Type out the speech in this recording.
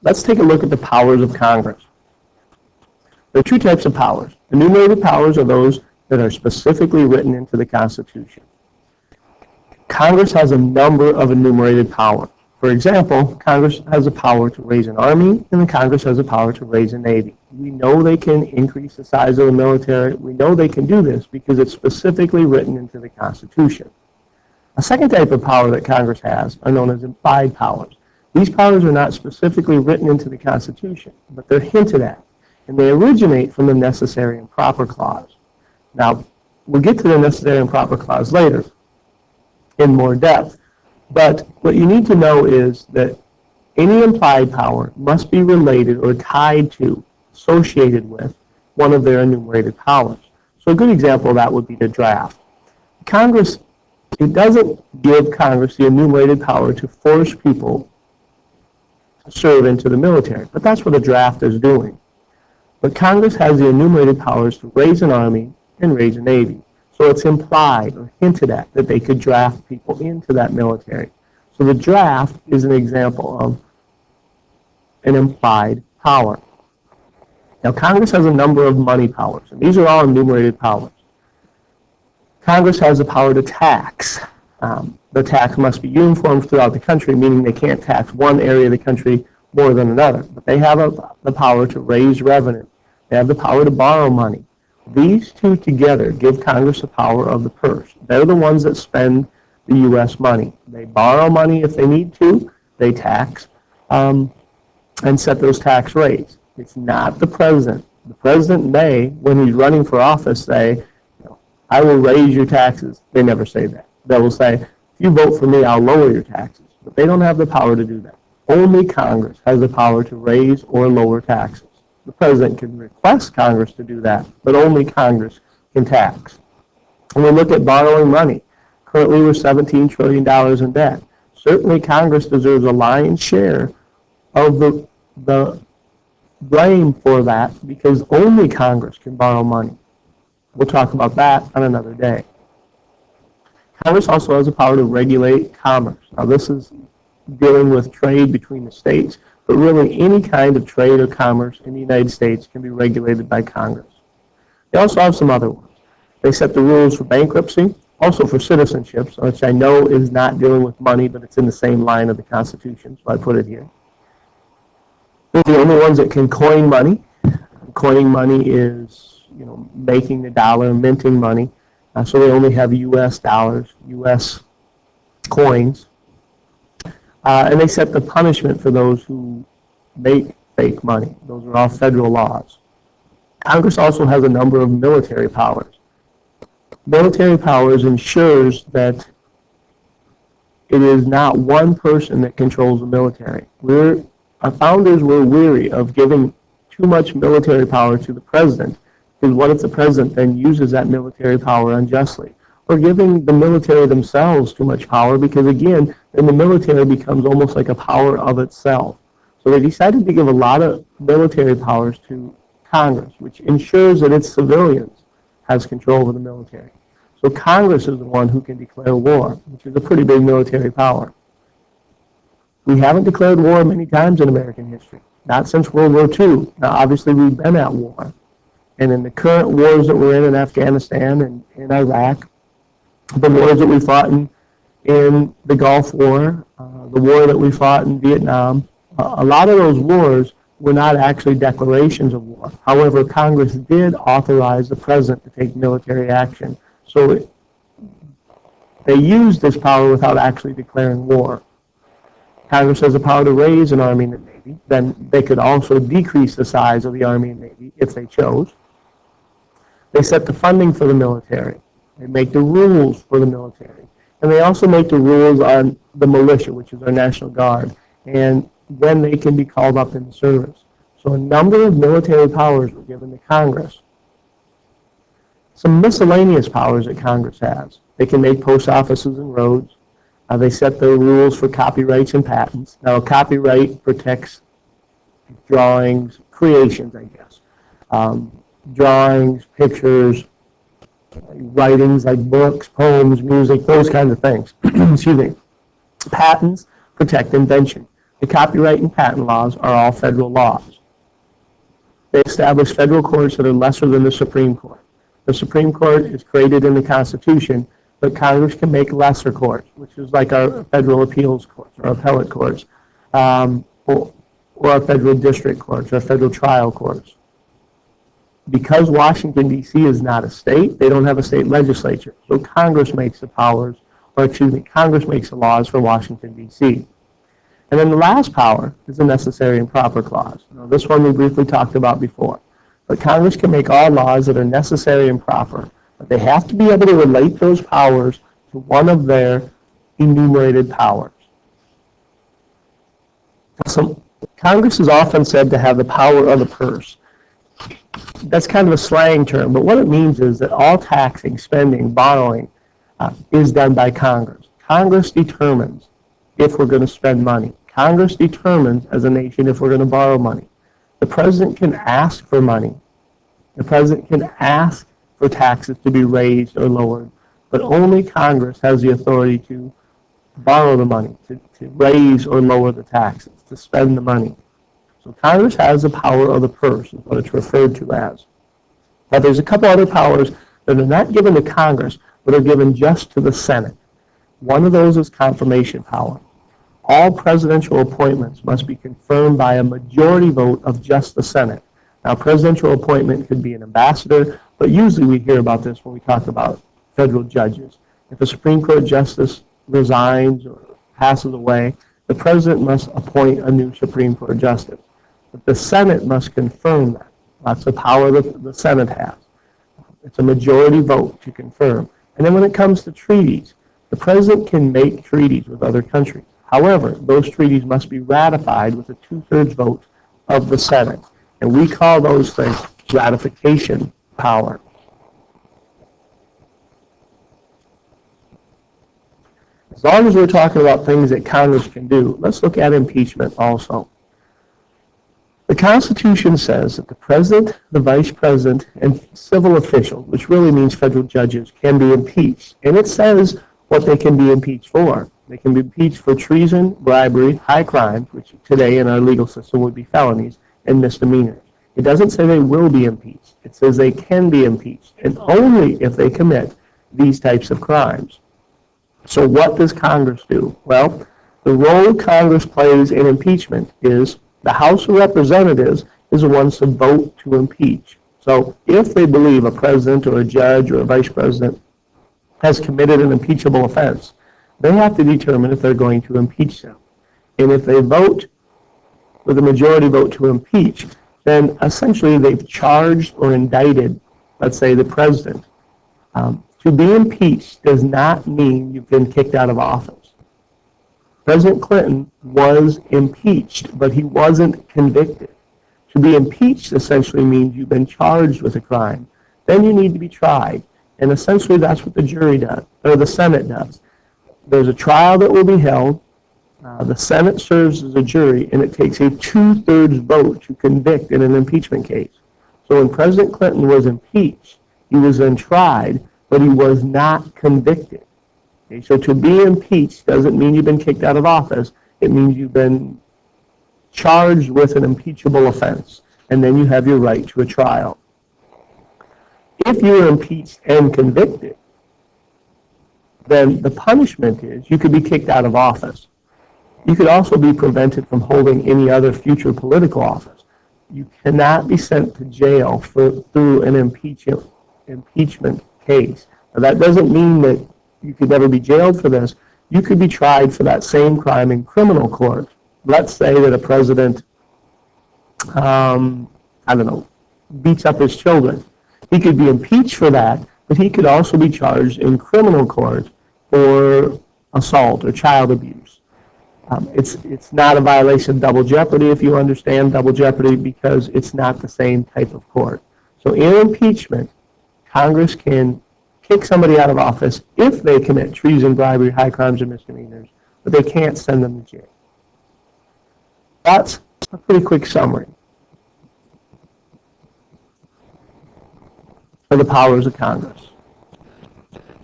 Let's take a look at the powers of Congress. There are two types of powers. Enumerated powers are those that are specifically written into the Constitution. Congress has a number of enumerated powers. For example, Congress has the power to raise an army, and the Congress has the power to raise a navy. We know they can increase the size of the military. We know they can do this because it's specifically written into the Constitution. A second type of power that Congress has are known as implied powers. These powers are not specifically written into the Constitution, but they're hinted at, and they originate from the necessary and proper clause. Now, we'll get to the necessary and proper clause later in more depth, but what you need to know is that any implied power must be related or tied to, associated with, one of their enumerated powers. So a good example of that would be the draft. Congress, it doesn't give Congress the enumerated power to force people to serve into the military, but that's what a draft is doing. But Congress has the enumerated powers to raise an army and raise a navy. So it's implied or hinted at that they could draft people into that military. So the draft is an example of an implied power. Now, Congress has a number of money powers, and these are all enumerated powers. Congress has the power to tax. The tax must be uniform throughout the country, meaning they can't tax one area of the country more than another. But they have the power to raise revenue. They have the power to borrow money. These two together give Congress the power of the purse. They're the ones that spend the U.S. money. They borrow money if they need to. They tax and set those tax rates. It's not the president. The president may, when he's running for office, say, I will raise your taxes. They never say that. They will say, if you vote for me, I'll lower your taxes. But they don't have the power to do that. Only Congress has the power to raise or lower taxes. The president can request Congress to do that, but only Congress can tax. When we look at borrowing money, currently we're $17 trillion in debt. Certainly Congress deserves a lion's share of the blame for that because only Congress can borrow money. We'll talk about that on another day. Congress also has the power to regulate commerce. Now this is dealing with trade between the states, but really any kind of trade or commerce in the United States can be regulated by Congress. They also have some other ones. They set the rules for bankruptcy, also for citizenship, which I know is not dealing with money, but it's in the same line of the Constitution, so I put it here. They're the only ones that can coin money. Coining money is, making the dollar, minting money. So they only have U.S. dollars, U.S. coins. And they set the punishment for those who make fake money. Those are all federal laws. Congress also has a number of military powers. Military powers ensures that it is not one person that controls the military. Our founders were weary of giving too much military power to the president, because what if the president then uses that military power unjustly? Or giving the military themselves too much power, because again, then the military becomes almost like a power of itself. So they decided to give a lot of military powers to Congress, which ensures that its civilians has control over the military. So Congress is the one who can declare war, which is a pretty big military power. We haven't declared war many times in American history, not since World War II. Now, obviously, we've been at war. And in the current wars that we're in Afghanistan and in Iraq, the wars that we fought in the Gulf War, the war that we fought in Vietnam, a lot of those wars were not actually declarations of war. However, Congress did authorize the president to take military action. So they used this power without actually declaring war. Congress has the power to raise an army and a navy. Then they could also decrease the size of the army and navy if they chose. They set the funding for the military. They make the rules for the military. And they also make the rules on the militia, which is our National Guard, and when they can be called up into service. So a number of military powers were given to Congress. Some miscellaneous powers that Congress has. They can make post offices and roads. They set the rules for copyrights and patents. Now, copyright protects drawings, creations, I guess. Drawings, pictures, writings like books, poems, music, those kinds of things. Excuse me. Patents protect invention. The copyright and patent laws are all federal laws. They establish federal courts that are lesser than the Supreme Court. The Supreme Court is created in the Constitution, but Congress can make lesser courts, which is like our federal appeals courts, or appellate courts, or our federal district courts, or federal trial courts. Because Washington, D.C. is not a state, they don't have a state legislature. So Congress makes the powers, or excuse me, Congress makes the laws for Washington, D.C. And then the last power is the necessary and proper clause. Now, this one we briefly talked about before. But Congress can make all laws that are necessary and proper, but they have to be able to relate those powers to one of their enumerated powers. So Congress is often said to have the power of the purse. That's kind of a slang term, but what it means is that all taxing, spending, borrowing is done by Congress. Congress determines if we're going to spend money. Congress determines as a nation if we're going to borrow money. The president can ask for money. The president can ask for taxes to be raised or lowered, but only Congress has the authority to borrow the money, to raise or lower the taxes, to spend the money. So Congress has the power of the purse, is what it's referred to as. But there's a couple other powers that are not given to Congress, but are given just to the Senate. One of those is confirmation power. All presidential appointments must be confirmed by a majority vote of just the Senate. Now, presidential appointment could be an ambassador, but usually we hear about this when we talk about federal judges. If a Supreme Court justice resigns or passes away, the president must appoint a new Supreme Court justice. But the Senate must confirm that. That's the power that the Senate has. It's a majority vote to confirm. And then when it comes to treaties, the president can make treaties with other countries. However, those treaties must be ratified with a two-thirds vote of the Senate. And we call those things ratification power. As long as we're talking about things that Congress can do, let's look at impeachment also. The Constitution says that the president, the vice president, and civil officials, which really means federal judges, can be impeached. And it says what they can be impeached for. They can be impeached for treason, bribery, high crimes, which today in our legal system would be felonies, and misdemeanors. It doesn't say they will be impeached. It says they can be impeached, and only if they commit these types of crimes. So what does Congress do? Well, the role Congress plays in impeachment is the House of Representatives is the ones to vote to impeach. So if they believe a president or a judge or a vice president has committed an impeachable offense, they have to determine if they're going to impeach them. And if they vote with a majority vote to impeach, then essentially they've charged or indicted, let's say, the president. To be impeached does not mean you've been kicked out of office. President Clinton was impeached, but he wasn't convicted. To be impeached essentially means you've been charged with a crime. Then you need to be tried. And essentially that's what the jury does, or the Senate does. There's a trial that will be held. The Senate serves as a jury, and it takes a two-thirds vote to convict in an impeachment case. So when President Clinton was impeached, he was then tried, but he was not convicted. Okay, so to be impeached doesn't mean you've been kicked out of office. It means you've been charged with an impeachable offense, and then you have your right to a trial. If you are impeached and convicted, then the punishment is you could be kicked out of office. You could also be prevented from holding any other future political office. You cannot be sent to jail through an impeachment case. Now, that doesn't mean that you could never be jailed for this. You could be tried for that same crime in criminal court. Let's say that a president, beats up his children. He could be impeached for that, but he could also be charged in criminal court for assault or child abuse. It's not a violation of double jeopardy, if you understand double jeopardy, because it's not the same type of court. So in impeachment, Congress can kick somebody out of office if they commit treason, bribery, high crimes, or misdemeanors, but they can't send them to jail. That's a pretty quick summary of the powers of Congress.